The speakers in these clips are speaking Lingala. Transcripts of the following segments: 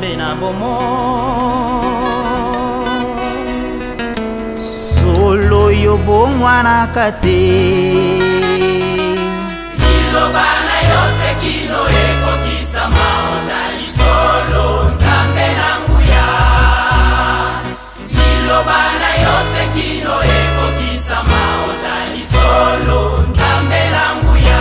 nzambe na bomo solo yo bongwanaka te liloba na yo sekino ekokisa maojali solo nzambe na nguya liloba na yo sekino ekokisa maojali solo nzambe na nguya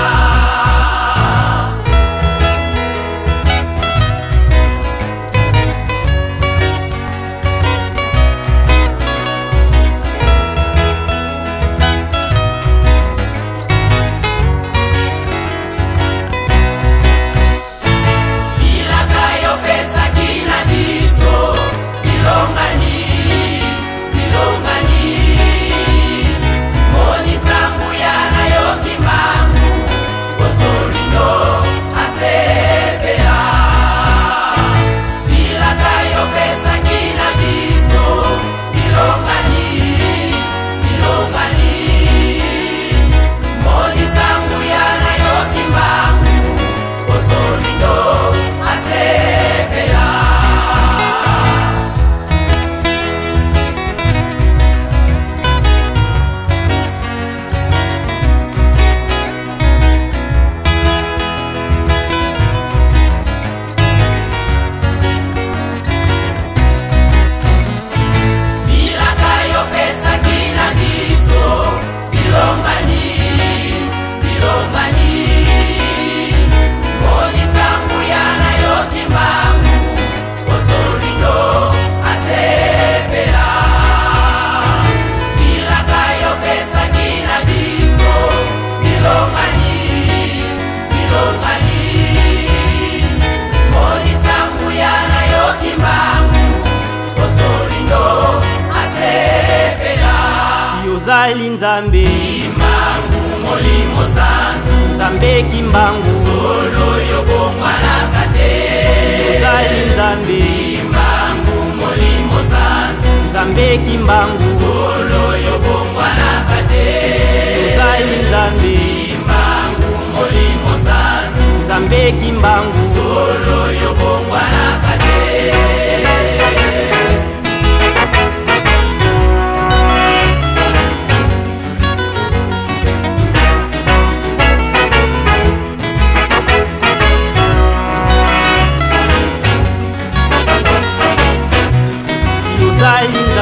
Yozali nzambe Kimbangu molimo santu nzambe kimbangu solo yobongwanaka te Yozali nzambe Kimbangu molimo santu nzambe kimbangu solo yobongwanaka te Yozali nzambe Kimbangu molimo santu nzambe kimbangu solo yobongwanaka te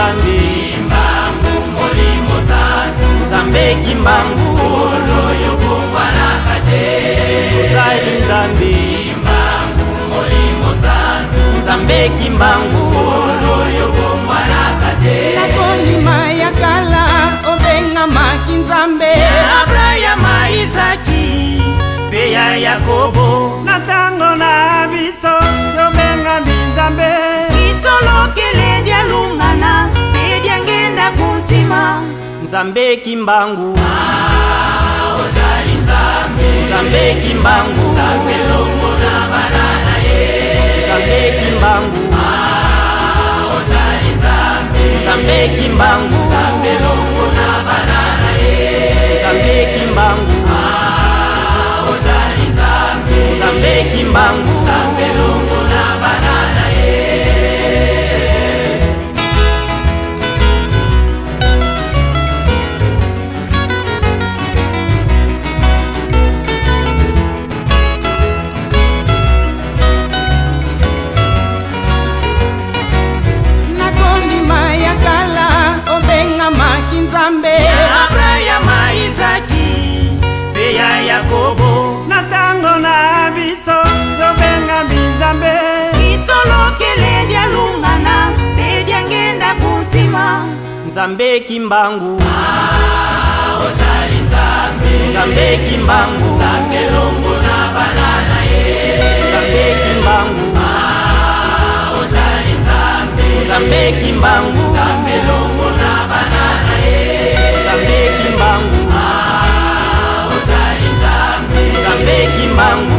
Kimbangu molimo santu nzambe kimbangu solo yobongwanaka te Yozali nzambe Kimbangu molimo santu nzambe kimbangu solo yobongwanaka te nakondima ya kala obengamaki nzambe Abrahama Isaki pe ya Yakobo na tango na biso yobengami nzambe isolokele dialungana pe diangenda kuntima nzambe kimbangu ozali nzambe nzambe kimbangu nzambe longo na banana ye nzambe kimbangu ozali nzambe nzambe kimbangu nzambe longo na banana ye nzambe kimbangu ozali nzambe nzambe kimbangu nzambe longo na banana ye nakondima ya kala obengamaki nzambe Abrahama Isaki pe ya Yakobo na tango na biso yobengami nzambe isolokele dialungana pe diangenda kuntima nzambe kimbangu ozali nzambe nzambe kimbangu nzambe longo na banana ye nzambe kimbangu ozali nzambe nzambe kimbangu nzambe longo na banana ye nzambe kimbangu ozali nzambe nzambe kimbangu